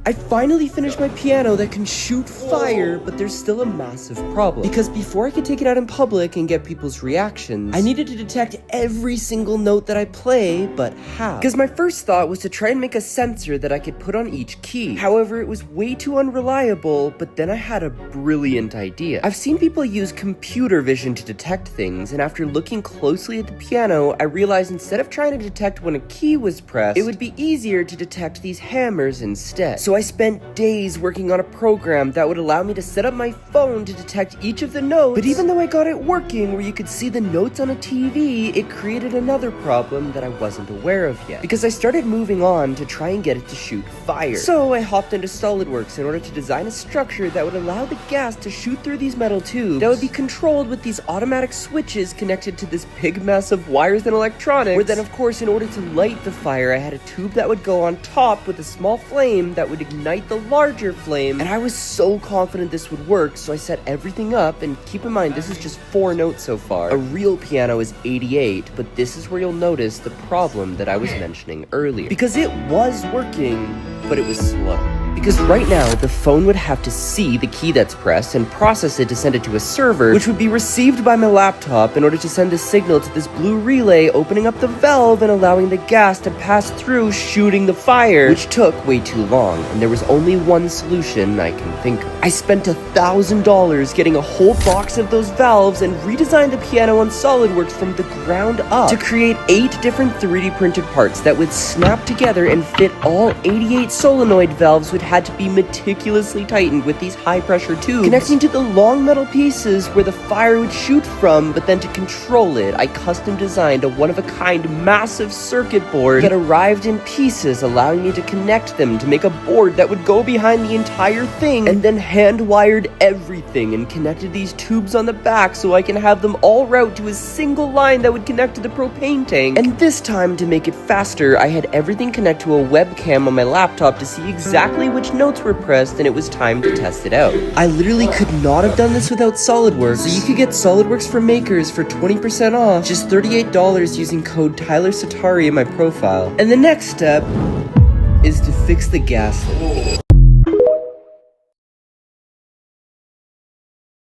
I finally finished my piano that can shoot fire, but there's still a massive problem. Because before I could take it out in public and get people's reactions, I needed to detect every single note that I play, but how? Because my first thought was to try and make a sensor that I could put on each key. However, it was way too unreliable, but then I had a brilliant idea. I've seen people use computer vision to detect things, and after looking closely at the piano, I realized instead of trying to detect when a key was pressed, it would be easier to detect these hammers instead. So I spent days working on a program that would allow me to set up my phone to detect each of the notes, but even though I got it working where you could see the notes on a TV, it created another problem that I wasn't aware of yet, because I started moving on to try and get it to shoot fire. So I hopped into SolidWorks in order to design a structure that would allow the gas to shoot through these metal tubes that would be controlled with these automatic switches connected to this big mess of wires and electronics, where then of course in order to light the fire I had a tube that would go on top with a small flame that would ignite the larger flame, and I was so confident this would work, so I set everything up. And keep in mind, this is just 4 notes so far. A real piano is 88, but this is where you'll notice the problem that I was mentioning earlier, because it was working, but it was slow. Because right now, the phone would have to see the key that's pressed and process it to send it to a server, which would be received by my laptop in order to send a signal to this blue relay, opening up the valve and allowing the gas to pass through, shooting the fire, which took way too long, and there was only one solution I can think of. I spent $1,000 getting a whole box of those valves and redesigned the piano on SolidWorks from the ground up to create 8 different 3D printed parts that would snap together and fit all 88 solenoid valves, which had to be meticulously tightened with these high pressure tubes connecting to the long metal pieces where the fire would shoot from. But then to control it, I custom designed a one-of-a-kind massive circuit board that arrived in pieces, allowing me to connect them to make a board that would go behind the entire thing, and then hand wired everything and connected these tubes on the back so I can have them all route to a single line that would connect to the propane tank. And this time, to make it faster, I had everything connect to a webcam on my laptop to see exactly which notes were pressed, and it was time to test it out. I literally could not have done this without SolidWorks, so you could get SolidWorks for makers for 20% off, just $38 using code Tyler Satari in my profile. And the next step is to fix the gas leak.